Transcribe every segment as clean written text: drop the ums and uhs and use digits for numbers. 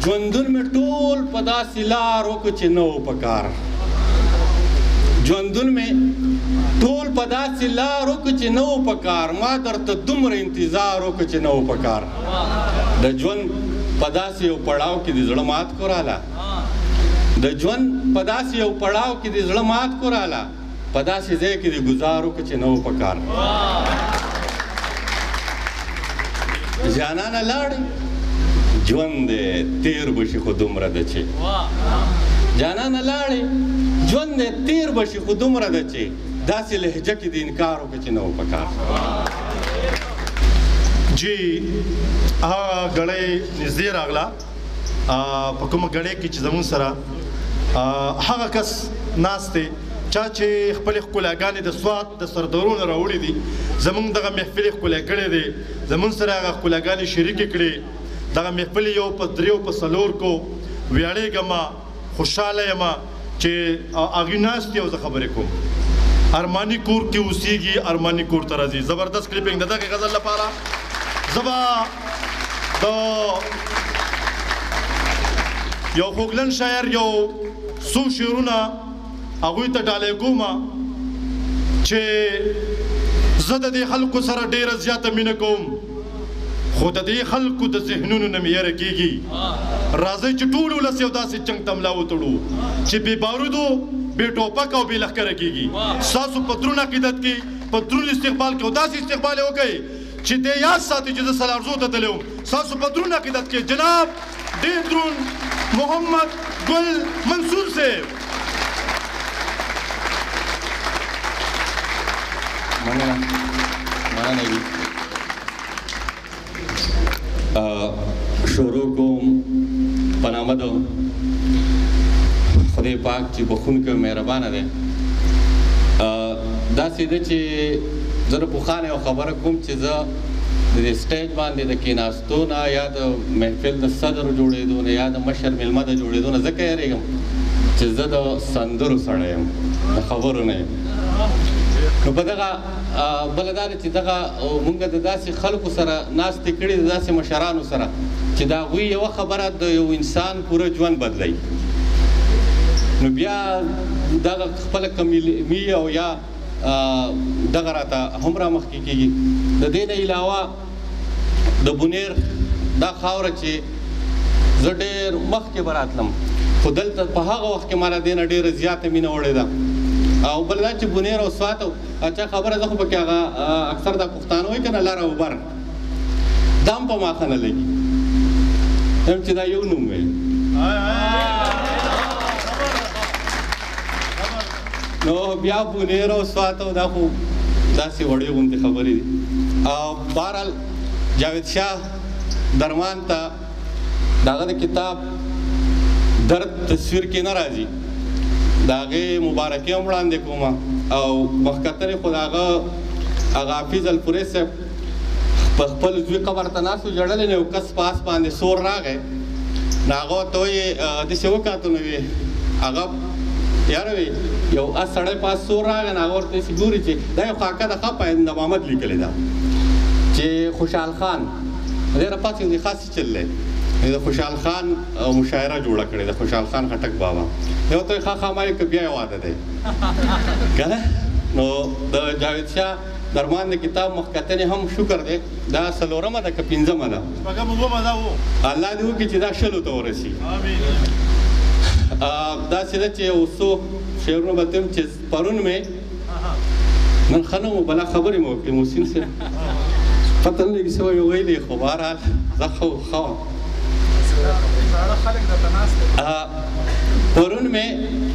ژوندون مې ټول په داسې لارو کې چې نه و پکار ژوندون مې ټول په داسې لارو کې چې نه و پکار ما درته دومره انتظار وکړ چې نه و پکار د ژوند په داسې یو پړاو کې د زړه مات کو راله د ژوند په داسې یو پړاو کې د زړه مات کو راله په داسې ځای کې د ګزار وکړ چې نه و پکار جانانه لاړې ژوند دی تیر بشي خو دومره ده چې جانانه لاړې ژوند دی تیر بشي خو دومره ده چې داسې لهجه کې د انکار وکړه چې نه و پکار جی هغه ګړی نږدې راغله په کومه ګړۍ کې چې زموږ سره هغه کس ناست دی چا چې خپلې ښکلاګانې د سوات د سردارونو راوړي دي زموږ دغه محفل یې ښکلی کړی دی زموږ سره هغه ښکلاګانې شریکې کړې دغه محفل یو په دریو په څلور کو ویاړېږم خوشحاله یم چې هغوی ناست دي او زه خبرې کوم ارماني کور کې اوسېږي ارماني کور ته راځي زبردست کلیپینګ د دغې غزل لپاره زه به د یو خوږلن شاعر یو څو شعرونه هغوی ته ډالۍ کوم چې زه د دې خلکو سره ډېره زیاته مینه کوم خو د دې خلکو د ذهنونو نه مې یره کېږي راځئ چې ټول ولس یو داسې جنګ ته ملا وتړو چې بې بارودو بې ټوپک او بې لښکره کېږي ستاسو په دروند عقیدت کې په دروند استقبال کې او داسې استقبال یې وکړئ چې دې یاد ساتي چې زه سلارزو ته تللی وم ستاسو په دروند عقیدت کې جناب ډېر دروند محمد ګل منصور صاحب شروع کوم په نامه د خدای پاک چې بخونکی او مهربانه دی داسې ده چې زه د پخوا نه یو خبره کوم چې زه د دې سټیج باندې د کېناستو نه یا د محفل د صدر جوړېدو نه یا د مشر میلمه د جوړېدو نه ځکه یېرېږم چې زه د سندرو سړی یم د خبرو نه یم نو په دغه بله دا ده چې دغه مونږ د داسې خلکو سره ناستې کړي د داسې مشرانو سره چې د هغوی یوه خبره د یو انسان پوره ژوند بدلوي نو بیا دغه خپله کمیلي او یا دغه راته هم رامخکې کېږي د دې نه علاوه د بونیر دا خاوره چې زه ډېر مخکې به راتلم خو دلته په هغه وخت کې ما له دې نه ډېره زیاته مینه وړې ده او بل دا چې بونیر او سوات او چا خبره زه خو پکې هغه اکثر دا پښتانه وایي که نه لر او بر دا هم په ما ښه نه لګي هم چې دا یو نوم وی نو بیا بونیر او سوات او دا خو داسې وړې غوندې خبرې دي او بهرحال جاوید شاه درمان ته د هغه د کتاب درد تصویر کې نه راځي د هغې مبارکي هم وړاندې کوم او مخکترې خو د هغه حافظ الپورې صاحب په خپل زوی قبر ته ناست و ژړلی نو یو کس په آس باندې سور راغی نو هغه ورته وایي داسې وکاتو نو وي هغه یاره وي یو اس سړی په آس سور راغی نو هغه ورته داسې ګوري چې دا یو خاکه د ښه پاینده محمد لیکلې ده چې خوشحال خان ډېره پاتې دی خاصې چل دی د خوشحال خان مشاعره جوړه کړې ده خوشحال خان خټک بابا یو ته یې ښه خامایي که بیا یې واده دی که نه نو د جاوید شاه درمان د کتاب مخکتنې هم شکر دی دا څلورمه ده که پنځمه ده الله دې وکړي چې دا شلو ته ورسي داسې ده چې یو څو شعرونه به ته چې پرون مې نن ښه نه وم بلا خبرې مې وکړې محسن صاحب پته نه لګي څه وایي ویلې خو بهرحال زه ښه وم پرون مې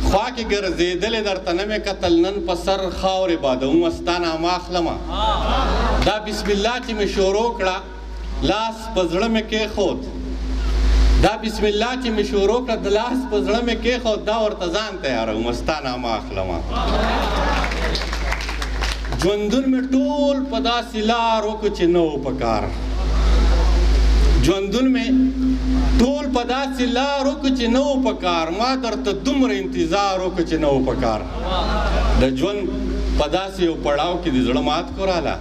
خوا کې ګرځېدلې درته نه مې کتل نن په سر خاورې بادومه ستا نامه اخلمه دا بسم الله چې مې شروع کړه لاس په زړه مې کېښود دا بسم الله چې مې شروع کړه د لاس په زړه مې کېښود دا ورته ځان تیارومه ستا نامه اخلمه ژوندون مې ټول په داسې لار وکړو چې نه و پکار ژوندون مې ټول په داسې لار وکړو چې نه و پکار ما درته دومره انتظار وکړو چې نه و پکار د ژوند په داسې یو پړاو کې د زړه مات کو راله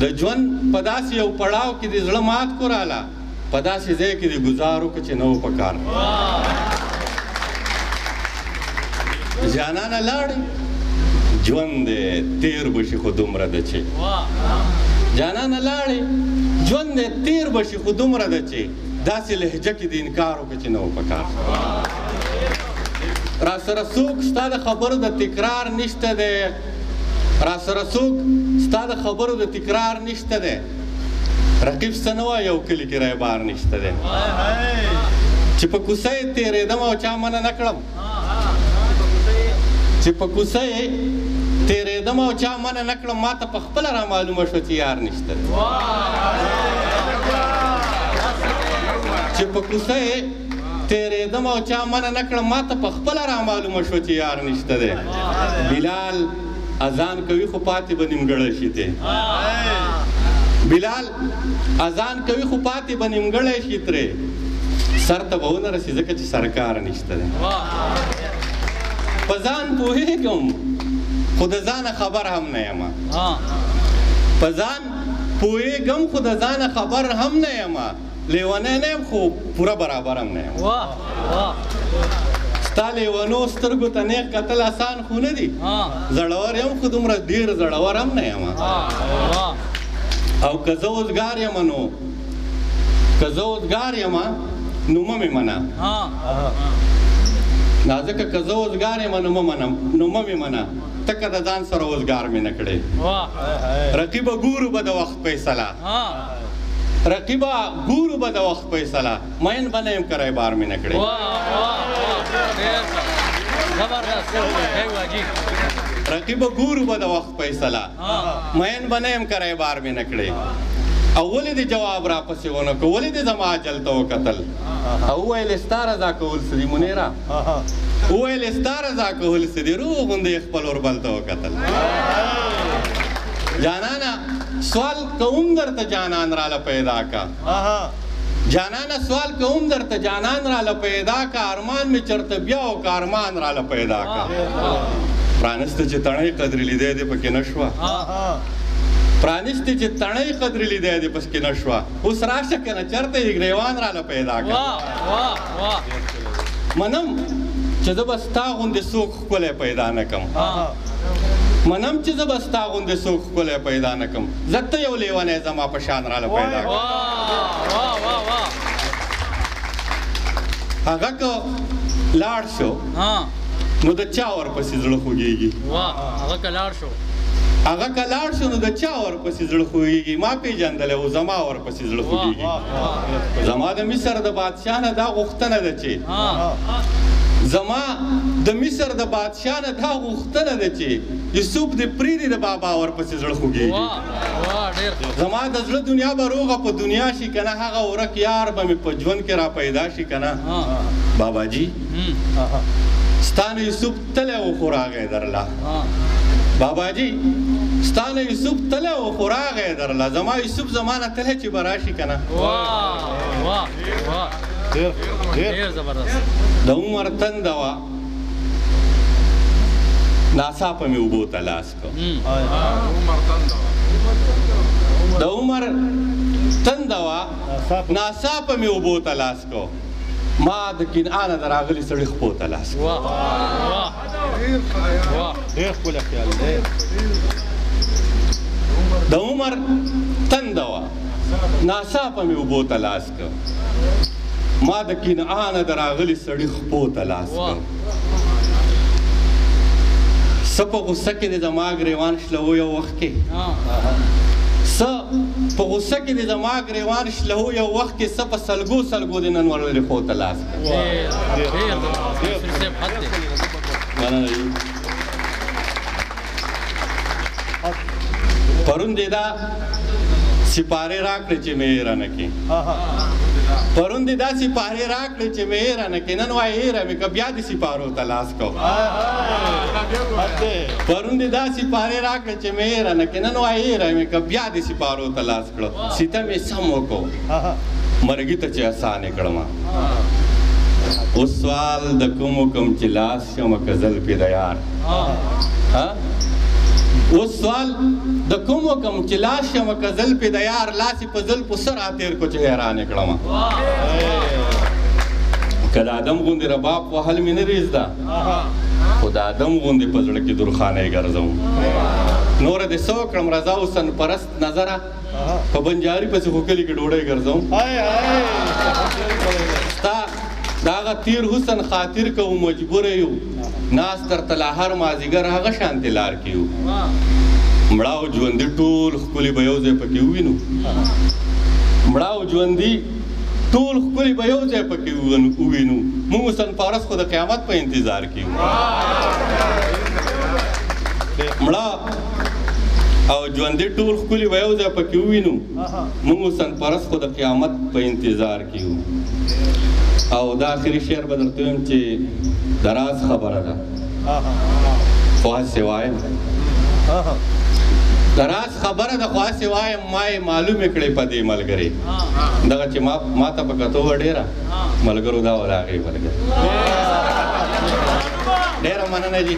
د ژوند په داسې یو پړاو کې د زړه مات کو راله په داسې ځای کې دې ګزار وکړه چې نه و پکار جانانه لاړې ژوند دی تیر به شي خو دومره ده چې جانانه لاړې ژوند دی تیر به شي خو دومره ده چې داسې لهجه کې دې انکار وکړه چې نه و پکار را سره څوک ستا د خبرو د تکرار نشته دی را سره څوک ستا د خبرو د تکرار نشته دی رقیب څه نه وایي یو کلي کې رایبار نشته دی چې په کوڅه یې تېرېدم او چا منع نه کړم چې په کوڅه یې تېرېدم او چا منع نه کړم ما ته په خپله را معلومه شوه چې یار نشته دی چې په کوڅه یې تېرېدم او چا منع نه کړم ما ته په خپله را معلومه شوه چې یار نشته دی بلال اذان کوي خو پاتې به نیمګړی شي دی بلال اذان کوي خو پاتې به نیمګړی شي ترې سر ته به ونه رسي ځکه چې سرکار نشته دی په ځان پوهېږم خو د ځانه خبر هم نه یم په ځان پوهېږم خو د ځانه خبر هم نه یم لیونی نه یم خو پوره برابر هم نه یم ستا لیونو سترګو ته نیغ کتل اسان خو نه دي زړور یم خو دومره ډېر زړور هم نه یم او که زه اوزګار یم نو که زه اوزګار یم نو مه مې منه ځکه که زه اوزګار یم نو مه مې منه ته که د ځان سره اوزګار مې نه کړې رقیبه ګورو به د وخت فیصله رقیبه ګورو به د وخت فیصله مین به نه یم که رایبار مې نه کړې رقیبه ګورو به د وخت فیصله مین به نه یم که رایبار مې نه کړې او ولې دې جواب راپسې ونه کړو ولې دې زما اجل ته وکتل او وویل ستا رضا کول څه دي منیره وویل ستا رضا کول څه دي روغ غوندې خپل اوربل ته وکتل جانانه سوال کوم درته جانان راله پیدا کا جانانه سوال کوم درته جانان راله پیدا کا ارمان مې چرته بیا او که ارمان راله پیدا کا پرانسته چې تڼۍ قدرې لیدی دې پکې نه شوه پرانسته چې تڼۍ قدرې لیدی دې پکې نه شوه اوس راشه که نه چرته یې ګریوان راله پیدا کا منم چې زه به ستا غوندې څوک ښکلی پیدا نه کړم منم چې زه به ستا غوندې څوک ښکلی پیدا نه کړم زه ته یو لیونی زما په شان راله پیدا کړم هغه که لاړ شو نو د چا ورپسې زړه خوږېږي هغه که لاړ شو نو د چا ورپسې زړه خوږېږي ما پېژندلی و زما ورپسې زړه خوږېږي زما د مصر د بادشاه نه دا غوښتنه ده چې زما د مصر د بادشاه نه دا غوښتنه ده چې یوسف دې پرېږدي د بابا ورپسې زړه خوږېږي زما د زړه دنیا به روغه په دنیا شي که نه هغه ورک یار به مې په ژوند کې را پیدا شي که نه باباجي ستا نه یوسف تلی و خو راغی درله باباجي ستا نه یوسف تلی و خو راغی درله زما یوسف زما نه تلی چې به راشي که نه د عمر تنده وه ناڅاپه مې اوبو ته لاس کړ د عمر تنده وه ناڅاپه مې اوبو ته لاس کړ ما د کنعانه د راغلي سړي خپو ته لاس کړ د عمر تنده وه ناڅاپه مې اوبو ته لاس کړ ما د کنعانه د راغلي سړي خپو ته لاس کړ څه په غوسه کې دې زما ګریوان شلهو یو وخت کې څه په غوسه کې دې زما ګریوان شلهو یو وخت کې څه په سلګو سلګو دې نن ورلې خو ته لاس پرون دې دا سپارې راکړې چې مې هېره نه کړې پرون دې دا سپارې راکړې چې مې هېره نه کړې نن وایې هېره مې که بیا دې سپارو ته لاس کوم پرون دې دا سپارې راکړې چې مې هېره نه کړې نن وایې هېره مې که بیا دې سپارو ته لاس کړو سیته مې سم وکړو مرګي ته چې اسانې کړم اوس سوال د کوم چې لاس شمه که زلفې د یار اوس سوال د کوم وکم چې لاس شمه که زلفې د یار لاسې په زلفو څه راتېر کو چې حیرانې کړمه که د ادم غوندې رباب وهل مې نه دي زده خو د ادم غوندې په زړه کې درخانۍ ګرځوم نوره دې څه وکړم رضا حسن پرست نظره په بنجاري پسې خو کلي کې ډوډۍ ګرځوم ستا د هغه تیر حسن خاطر که و مجبوره یو ناست درته لا هر مازدیګر هغه شانتې لار کې یو مړه او ژوندي ټول ښکلي به یو ځای پکې ووینو مړه او ژوندي ټول ښکلي به یو ځای پکې ووینو موږ حسن پارس خو د قیامت په انتظار کې یو مړه او ژوندي ټول ښکلي به یو ځای پکې ووینو موږ حسن پرست خو د قیامت په انتظار کې یو او دا آخري شعر به درته ویم چې د راز خبره ده خو هسې وایم د راز خبره ده خو هسې وایم ما یې معلومې کړې په دې ملګرې دغه چې ما ته په کتو وه ډېره ملګرو دا وه د هغې ملګرې ډېره مننه جي